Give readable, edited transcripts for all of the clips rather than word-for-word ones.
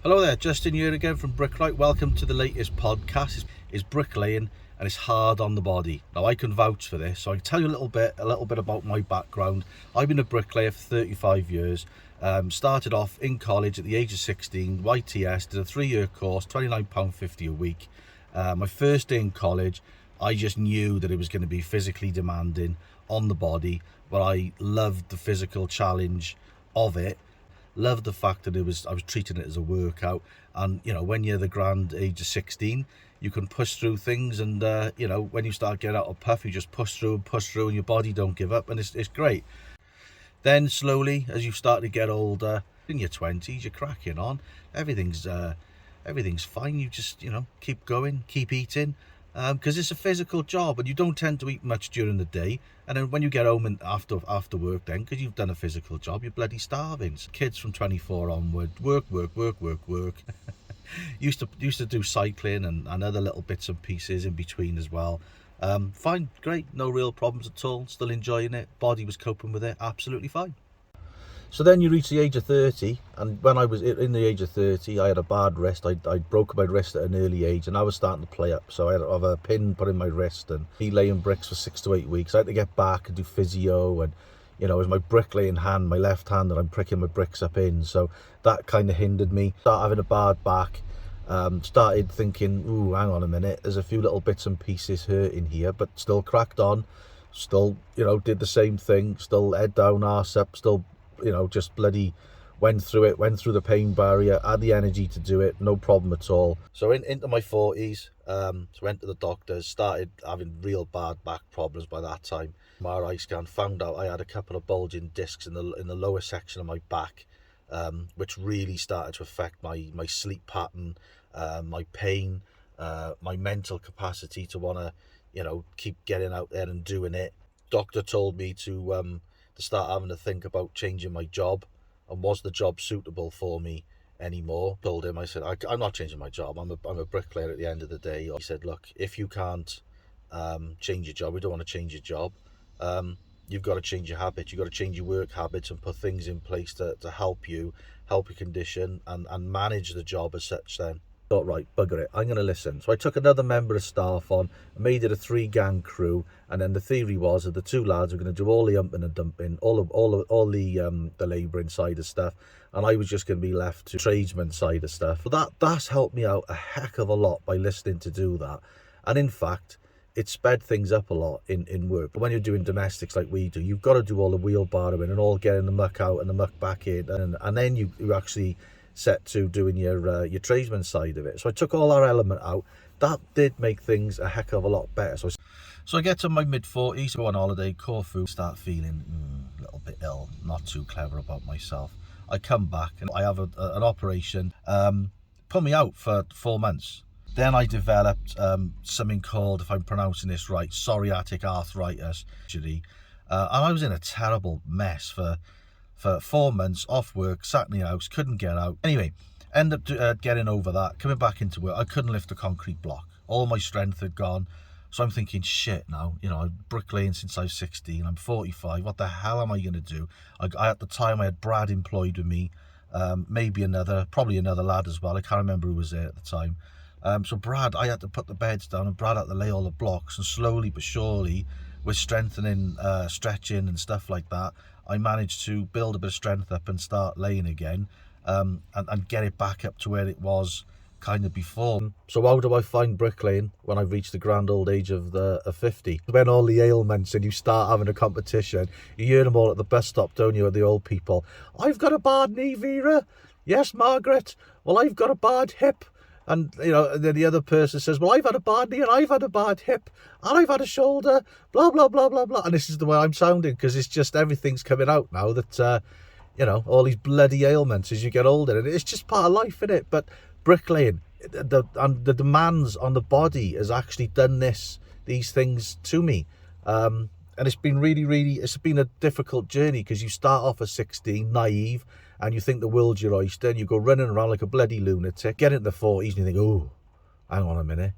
Hello there, Justin here again from Brickright. Welcome to the latest podcast. It's bricklaying and it's hard on the body. Now I can vouch for this, so I can tell you a little bit about my background. I've been a bricklayer for 35 years. Started off in college at the age of 16, YTS, did a 3-year course, £29.50 a week. My first day in college, I just knew that it was going to be physically demanding on the body, but I loved the physical challenge of it. Loved the fact that I was treating it as a workout, and when you're the grand age of 16, you can push through things, and when you start getting out of puff, you just push through, and your body don't give up, and it's great. Then slowly, as you start to get older, in your 20s, you're cracking on. Everything's fine. You just keep going, keep eating, because it's a physical job, and you don't tend to eat much during the day. And then when you get home and after work, then because you've done a physical job, you're bloody starving. So kids from 24 onward, work. used to do cycling and other little bits and pieces in between as well. Fine, great, no real problems at all. Still enjoying it. Body was coping with it absolutely fine. So then you reach the age of 30, and when I was in the age of 30, I had a bad wrist. I broke my wrist at an early age, and I was starting to play up. So I had to have a pin put in my wrist and be laying bricks for 6 to 8 weeks. I had to get back and do physio, and it was my bricklaying hand, my left hand, that I'm pricking my bricks up in. So that kind of hindered me. Started having a bad back. Started thinking, ooh, hang on a minute, there's a few little bits and pieces hurting here, but still cracked on. Still, did the same thing. Still head down, arse up. Still, just bloody went through the pain barrier, had the energy to do it, no problem at all. So into my 40s, went to the doctors, started having real bad back problems by that time. MRI scan found out I had a couple of bulging discs in the lower section of my back, which really started to affect my sleep pattern, my pain, my mental capacity to want to keep getting out there and doing it. Doctor told me to start having to think about changing my job, and was the job suitable for me anymore. Told him, I said, I'm not changing my job. I'm a bricklayer at the end of the day. He said, look, if you can't change your job, we don't want to change your job. You've got to change your habits. You've got to change your work habits and put things in place to help your condition and manage the job as such. Then thought, right, bugger it, I'm going to listen. So I took another member of staff on, made it a 3-gang crew, and then the theory was that the 2 lads were going to do all the humping and dumping, all the labouring side of stuff, and I was just going to be left to tradesman side of stuff. But that's helped me out a heck of a lot by listening to do that, and in fact, it sped things up a lot in work. But when you're doing domestics like we do, you've got to do all the wheelbarrowing and all getting the muck out and the muck back in, and then you actually set to doing your tradesman side of it. So I took all our element out. That did make things a heck of a lot better. So I get to my mid-40s, go on holiday, Corfu, start feeling a little bit ill, not too clever about myself. I come back and I have an operation, put me out for 4 months. Then I developed something called, if I'm pronouncing this right, psoriatic arthritis. And I was in a terrible mess for 4 months, off work, sat in the house, couldn't get out. Anyway, ended up getting over that, coming back into work. I couldn't lift a concrete block. All my strength had gone. So I'm thinking, shit now, I've bricklaying since I was 16. I'm 45. What the hell am I going to do? At the time, I had Brad employed with me, probably another lad as well. I can't remember who was there at the time. So Brad, I had to put the beds down, and Brad had to lay all the blocks, and slowly but surely, with strengthening, stretching and stuff like that, I managed to build a bit of strength up and start laying again, and get it back up to where it was kind of before. So how do I find bricklaying when I've reached the grand old age of 50? When all the ailments and you start having a competition, you hear them all at the bus stop, don't you, at the old people? I've got a bad knee, Vera. Yes, Margaret. Well, I've got a bad hip. And, then the other person says, well, I've had a bad knee and I've had a bad hip and I've had a shoulder, blah, blah, blah, blah, blah. And this is the way I'm sounding, because it's just everything's coming out now that, all these bloody ailments as you get older. And it's just part of life, isn't it? But bricklaying, the demands on the body has actually done these things to me. And it's been it's been a difficult journey, because you start off at 16, naive, and you think the world's your oyster, and you go running around like a bloody lunatic. Get into the 40s and you think, oh, hang on a minute,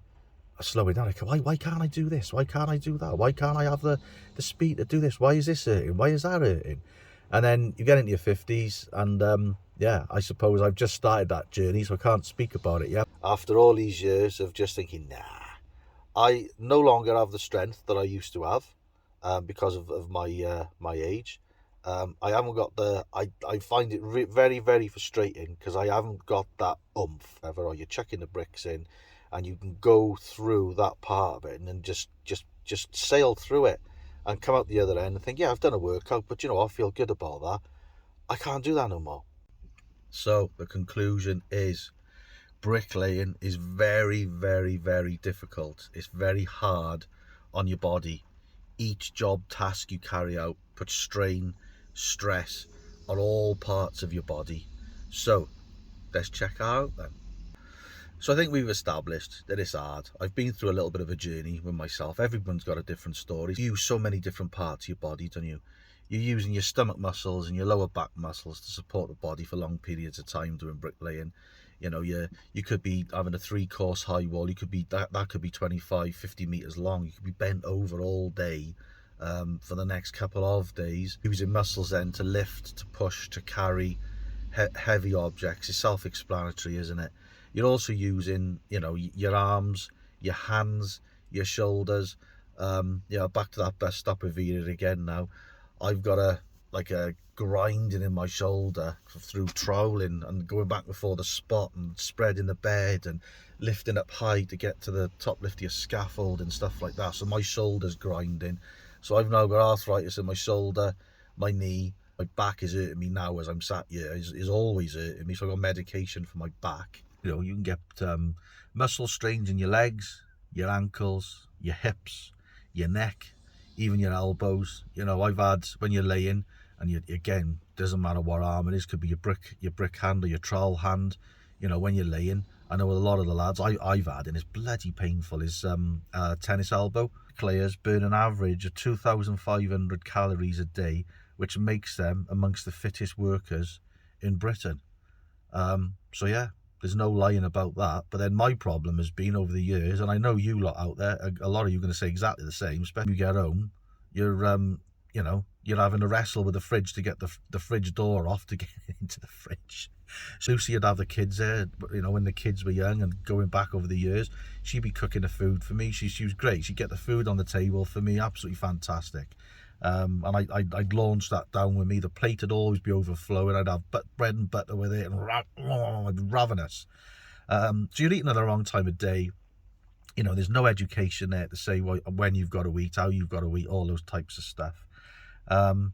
I slow it down. Why can't I do this? Why can't I do that? Why can't I have the speed to do this? Why is this hurting? Why is that hurting? And then you get into your 50s, and yeah, I suppose I've just started that journey, so I can't speak about it yet. After all these years of just thinking, nah, I no longer have the strength that I used to have, because of my age. I haven't got I find it very, very frustrating because I haven't got that oomph. Ever, or you're chucking the bricks in, and you can go through that part of it and then just sail through it and come out the other end and think, yeah, I've done a workout, but you know, I feel good about that. I can't do that no more. So the conclusion is, bricklaying is very, very, very difficult. It's very hard on your body. Each job task you carry out puts strain, stress on all parts of your body. So let's check it out then. So I think we've established that it's hard. I've been through a little bit of a journey with myself. Everyone's got a different story. You use so many different parts of your body, don't you? You're using your stomach muscles and your lower back muscles to support the body for long periods of time doing bricklaying. You know, you could be having a 3-course high wall. You could be that could be 25, 50 meters long. You could be bent over all day, for the next couple of days, using muscles then to lift, to push, to carry heavy objects. It's self-explanatory, isn't it? You're also using, you know, your arms, your hands, your shoulders. Yeah, back to that bus stop of Vera again now. I've got a grinding in my shoulder through troweling and going back before the spot and spreading the bed and lifting up high to get to the top lift of your scaffold and stuff like that. So my shoulder's grinding. So I've now got arthritis in my shoulder, my knee. My back is hurting me now as I'm sat here. Is always hurting me. So I've got medication for my back. You know, you can get muscle strains in your legs, your ankles, your hips, your neck, even your elbows. You know, I've had, when you're laying, and you, again, doesn't matter what arm it is, could be your brick hand or your trowel hand. You know, when you're laying, I know a lot of the lads I've had, and it's bloody painful, is tennis elbow. Bricklayers burn an average of 2,500 calories a day, which makes them amongst the fittest workers in Britain. So yeah, there's no lying about that. But then my problem has been over the years, and I know you lot out there, a lot of you are going to say exactly the same, especially when you get home, you're you know, you're having to wrestle with the fridge to get the fridge door off to get into the fridge. So Lucy would have the kids there, you know, when the kids were young, and going back over the years, she'd be cooking the food for me. She was great. She'd get the food on the table for me, absolutely fantastic. And I'd launch that down with me. The plate would always be overflowing. I'd have bread and butter with it, and I'd be ravenous. So you're eating at the wrong time of day. You know, there's no education there to say when you've got to eat, how you've got to eat, all those types of stuff. And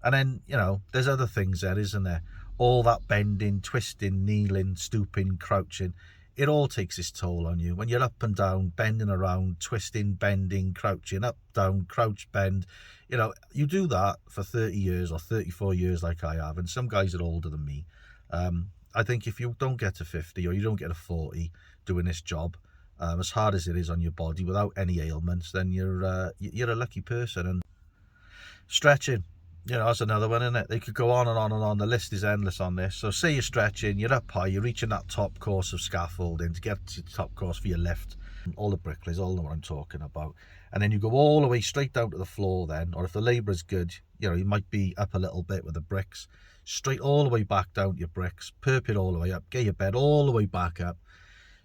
then, you know, there's other things there, isn't there? All that bending, twisting, kneeling, stooping, crouching, it all takes its toll on you. When you're up and down, bending around, twisting, bending, crouching, up, down, crouch, bend, you know, you do that for 30 years or 34 years like I have, and some guys are older than me. I think if you don't get to 50 or you don't get to 40 doing this job, as hard as it is on your body, without any ailments, then you're a lucky person. And stretching, you know, that's another one, isn't it? They could go on and on and on. The list is endless on this. So say you're stretching, you're up high, you're reaching that top course of scaffolding to get to the top course for your lift. All the bricklayers all know what I'm talking about. And then you go all the way straight down to the floor then, or if the labour's good, you know, you might be up a little bit with the bricks, straight all the way back down to your bricks, perp it all the way up, get your bed all the way back up.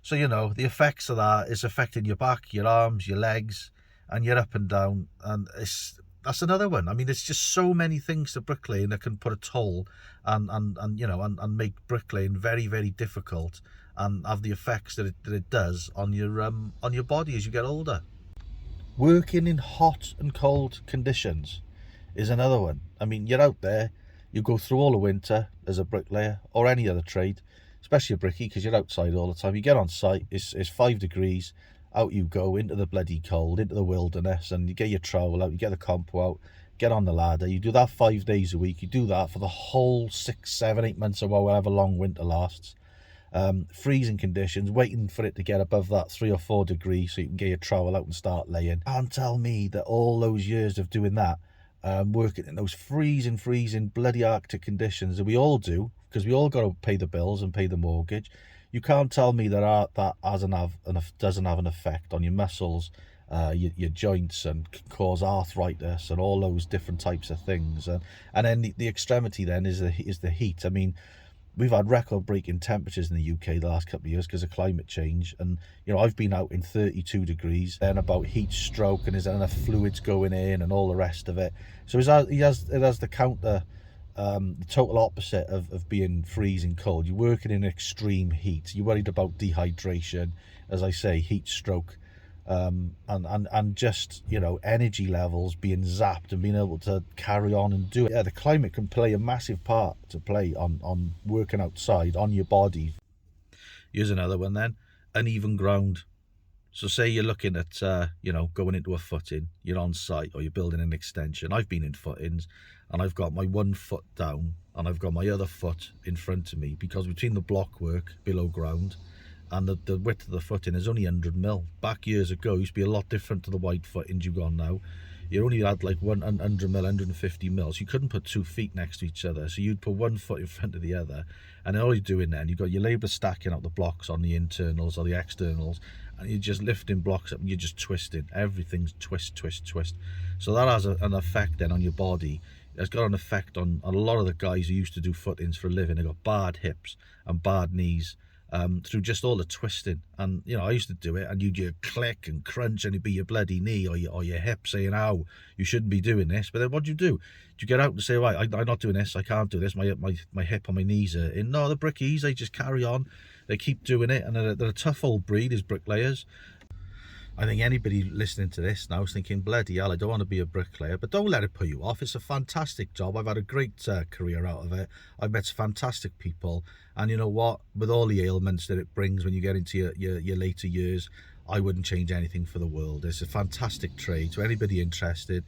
So, you know, the effects of that is affecting your back, your arms, your legs, and you're up and down. And that's another one. I mean, there's just so many things to bricklaying that can put a toll and you know, and make bricklaying very, very difficult, and have the effects that it does on your body as you get older. Working in hot and cold conditions is another one. I mean, you're out there, you go through all the winter as a bricklayer or any other trade, especially a brickie, because you're outside all the time. You get on site, it's 5 degrees, out you go into the bloody cold, into the wilderness, and you get your trowel out, you get the compo out, get on the ladder. You do that 5 days a week. You do that for the whole 6, 7, 8 months or however long winter lasts. Freezing conditions, waiting for it to get above that 3 or 4 degrees so you can get your trowel out and start laying. Can't tell me that all those years of doing that, working in those freezing bloody Arctic conditions that we all do, because we all got to pay the bills and pay the mortgage. You can't tell me that doesn't have an effect on your muscles your joints, and can cause arthritis and all those different types of things. And then the extremity then is the heat. I mean, we've had record-breaking temperatures in the UK the last couple of years because of climate change, and I've been out in 32 degrees and about heat stroke, and is there enough fluids going in and all the rest of it. So it has the counter, the total opposite of being freezing cold. You're working in extreme heat, you're worried about dehydration, as I say, heat stroke, and just energy levels being zapped and being able to carry on and do it. Yeah, the climate can play a massive part to play on working outside on your body. Here's another one then: uneven ground. So say you're looking at going into a footing, you're on site or you're building an extension. I've been in footings and I've got my 1 foot down and I've got my other foot in front of me, because between the block work below ground and the width of the footing is only 100mm. Back years ago, it used to be a lot different to the wide footings you've got now. You only had like 100mm, 150mm, so you couldn't put 2 feet next to each other. So you'd put 1 foot in front of the other, and all you're doing then, you've got your labour stacking out the blocks on the internals or the externals, and you're just lifting blocks up and you're just twisting. Everything's twist, twist, twist. So that has an effect then on your body. It's got an effect on a lot of the guys who used to do footings for a living. They've got bad hips and bad knees, through just all the twisting. And I used to do it, and you'd click and crunch, and it'd be your bloody knee or your hip saying, "Ow, you shouldn't be doing this." But then what do? Do you get out and say, "Right, I'm not doing this, I can't do this, my hip or my knees are in"? No, the brickies, they just carry on, they keep doing it, and they're a tough old breed, is bricklayers. I think anybody listening to this now is thinking, bloody hell, I don't want to be a bricklayer. But don't let it put you off. It's a fantastic job. I've had a great career out of it. I've met fantastic people. And you know what? With all the ailments that it brings when you get into your later years, I wouldn't change anything for the world. It's a fantastic trade. So anybody interested,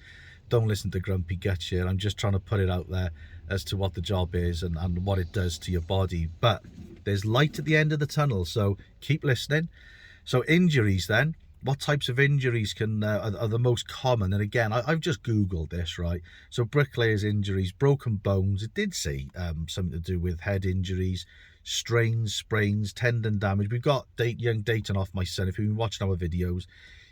don't listen to Grumpy Guts here. I'm just trying to put it out there as to what the job is and what it does to your body. But there's light at the end of the tunnel, so keep listening. So injuries then. What types of injuries are the most common? And again, I've just Googled this, right? So bricklayers injuries, broken bones. It did say something to do with head injuries, strains, sprains, tendon damage. We've got young Dayton off, my son. If you've been watching our videos,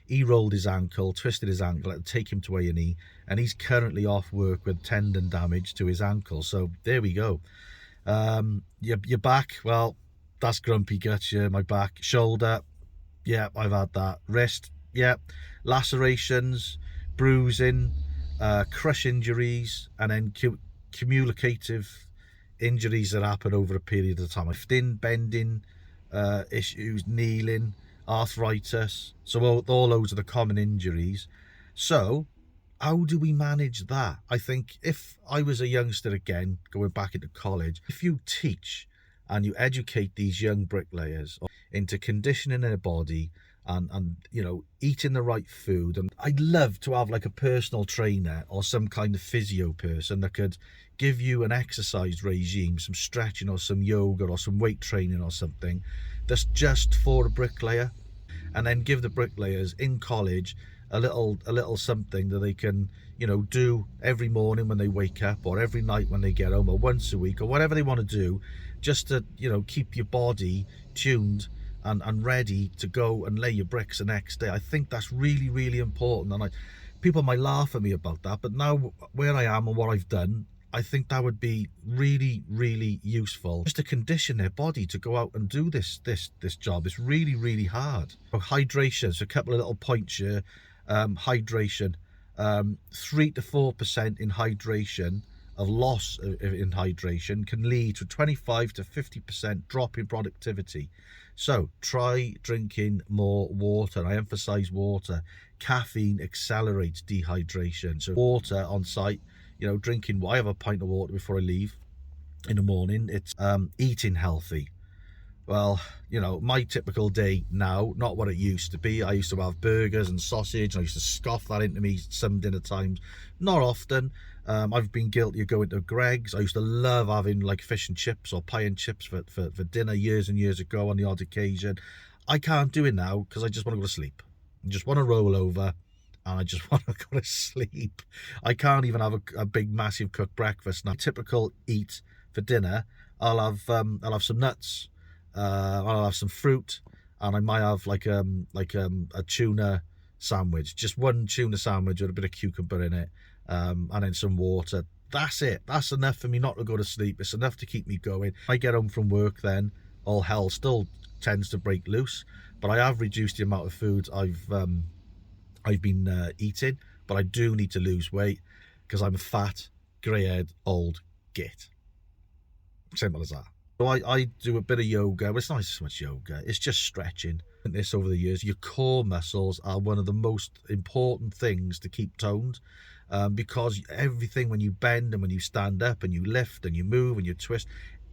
he rolled his ankle, twisted his ankle, had to take him to A&E, and he's currently off work with tendon damage to his ankle. So there we go. Your back, well, that's Grumpy Guts, yeah, my back. Shoulder, yeah, I've had that. Wrist, yeah. Lacerations, bruising, crush injuries, and then cumulative injuries that happen over a period of time. Lifting, bending issues, kneeling, arthritis. So all those are the common injuries. So how do we manage that? I think if I was a youngster again, going back into college, if you teach and you educate these young bricklayers into conditioning their body and eating the right food, and I'd love to have like a personal trainer or some kind of physio person that could give you an exercise regime, some stretching or some yoga or some weight training or something that's just for a bricklayer, and then give the bricklayers in college a little something that they can do every morning when they wake up, or every night when they get home, or once a week, or whatever they want to do, just to keep your body tuned and ready to go and lay your bricks the next day. I think that's really, really important. And people might laugh at me about that, but now where I am and what I've done, I think that would be really, really useful, just to condition their body to go out and do this job. It's really, really hard. So hydration, so a couple of little points here. Hydration, 3 to 4% in hydration of loss in hydration can lead to 25 to 50% drop in productivity. So try drinking more water. I emphasize water. Caffeine accelerates dehydration. So water on site, drinking. I have a pint of water before I leave in the morning. It's eating healthy. Well, my typical day now, not what it used to be. I used to have burgers and sausage, and I used to scoff that into me some dinner times. Not often. I've been guilty of going to Greg's. I used to love having like fish and chips or pie and chips for dinner years and years ago on the odd occasion. I can't do it now because I just want to go to sleep. I just want to roll over and I just want to go to sleep. I can't even have a big, massive cooked breakfast now. Typical eat for dinner, I'll have some nuts. I'll have some fruit, and I might have like a tuna sandwich, just one tuna sandwich with a bit of cucumber in it, and then some water. That's it. That's enough for me not to go to sleep. It's enough to keep me going. I get home from work, then all hell still tends to break loose, but I have reduced the amount of food I've been eating. But I do need to lose weight because I'm a fat, grey-haired old git. Simple as that. So I do a bit of yoga. Well, it's not so much yoga, it's just stretching. This over the years, your core muscles are one of the most important things to keep toned, because everything, when you bend and when you stand up and you lift and you move and you twist,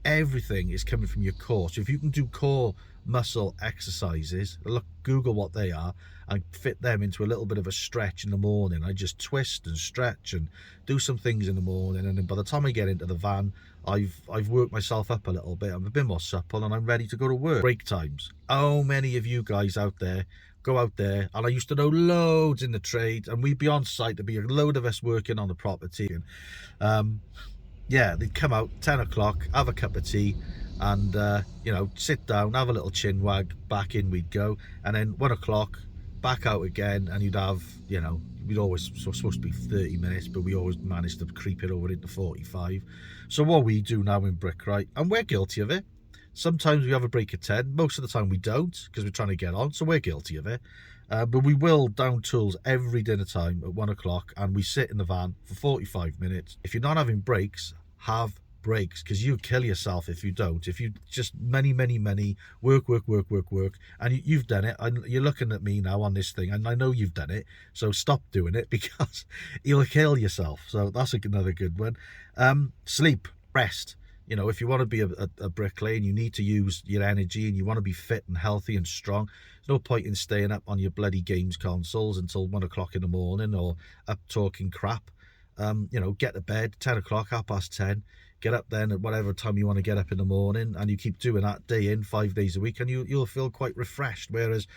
everything is coming from your core. So if you can do core muscle exercises, look, Google what they are and fit them into a little bit of a stretch in the morning. I just twist and stretch and do some things in the morning, and then by the time I get into the van, I've worked myself up a little bit. I'm a bit more supple and I'm ready to go to work. Break times. How many of you guys out there go out there, and I used to know loads in the trade, and we'd be on site, there'd be a load of us working on the property, and yeah, they'd come out 10 o'clock, have a cup of tea, and you know, sit down, have a little chin wag, back in we'd go, and then 1 o'clock back out again, and you'd have, you know, we'd always, so supposed to be 30 minutes, but we always managed to creep it over into 45. So what we do now in Brickright, and we're guilty of it, sometimes we have a break at 10, most of the time we don't, because we're trying to get on, so we're guilty of it. But we will down tools every dinner time at 1 o'clock, and we sit in the van for 45 minutes. If you're not having breaks, have breaks, because you kill yourself if you don't. If you just many work, and you've done it, and you're looking at me now on this thing, and I know you've done it, so stop doing it, because you'll kill yourself. So that's another good one. Sleep, rest. You know, if you want to be a bricklayer and you need to use your energy and you want to be fit and healthy and strong, there's no point in staying up on your bloody games consoles until 1 o'clock in the morning, or up talking crap. You know, get to bed 10 o'clock, 10:30, get up then at whatever time you want to get up in the morning, and you keep doing that day in, 5 days a week, and you'll feel quite refreshed. Whereas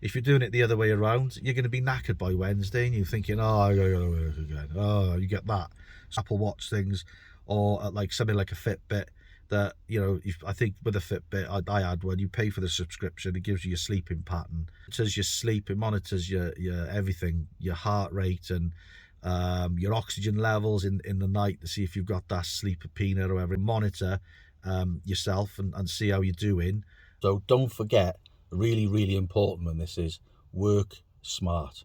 if you're doing it the other way around, you're going to be knackered by Wednesday, and you're thinking, oh, I gotta go to work again. Oh, you get that Apple Watch things, or like something like a Fitbit that, you know, I think with a Fitbit, I had one, you pay for the subscription, it gives you your sleeping pattern, it monitors your sleep, it monitors your everything, your heart rate, and your oxygen levels in the night, to see if you've got that sleep apnea or whatever. Monitor yourself and see how you're doing. So don't forget, really important when this is, work smart.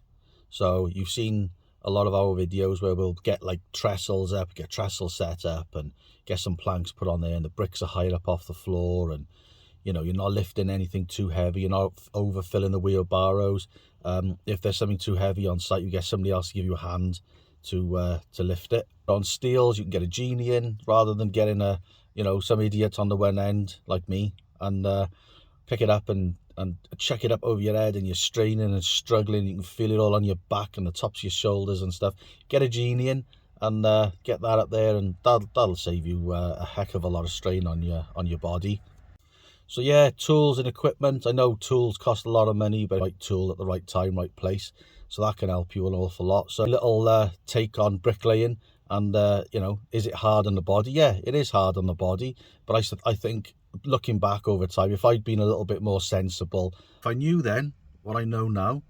So you've seen a lot of our videos where we'll get like trestles up, get trestle set up, and get some planks put on there, and the bricks are higher up off the floor, and you know, you're not lifting anything too heavy, you're not overfilling the wheelbarrows. If there's something too heavy on site, you get somebody else to give you a hand to lift it. On steels, you can get a genie in, rather than getting a, you know, some idiot on the one end like me, and pick it up and chuck it up over your head, and you're straining and struggling, you can feel it all on your back and the tops of your shoulders and stuff. Get a genie in and get that up there, and that'll save you a heck of a lot of strain on your body. So yeah, tools and equipment. I know tools cost a lot of money, but right tool at the right time, right place, so that can help you an awful lot. So a little take on bricklaying, and you know, is it hard on the body? Yeah, it is hard on the body, but I think looking back over time, if I'd been a little bit more sensible, if I knew then what I know now,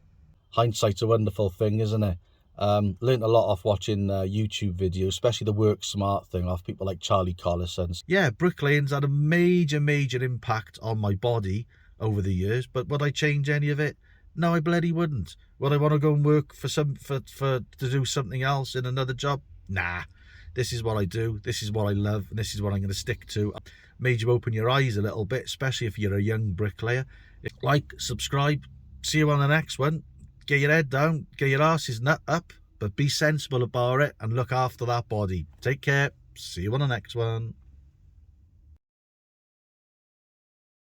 hindsight's a wonderful thing, isn't it? Learned a lot off watching YouTube videos, especially the work smart thing off people like Charlie Collison. Yeah, bricklaying's had a major impact on my body over the years, but would I change any of it? No, I bloody wouldn't. Would I want to go and work to do something else in another job? Nah. This is what I do, this is what I love, and this is what I'm going to stick to. Made you open your eyes a little bit, especially if you're a young bricklayer. Like, subscribe, see you on the next one. Get your head down, get your arse's nut up, but be sensible about it and look after that body. Take care, see you on the next one.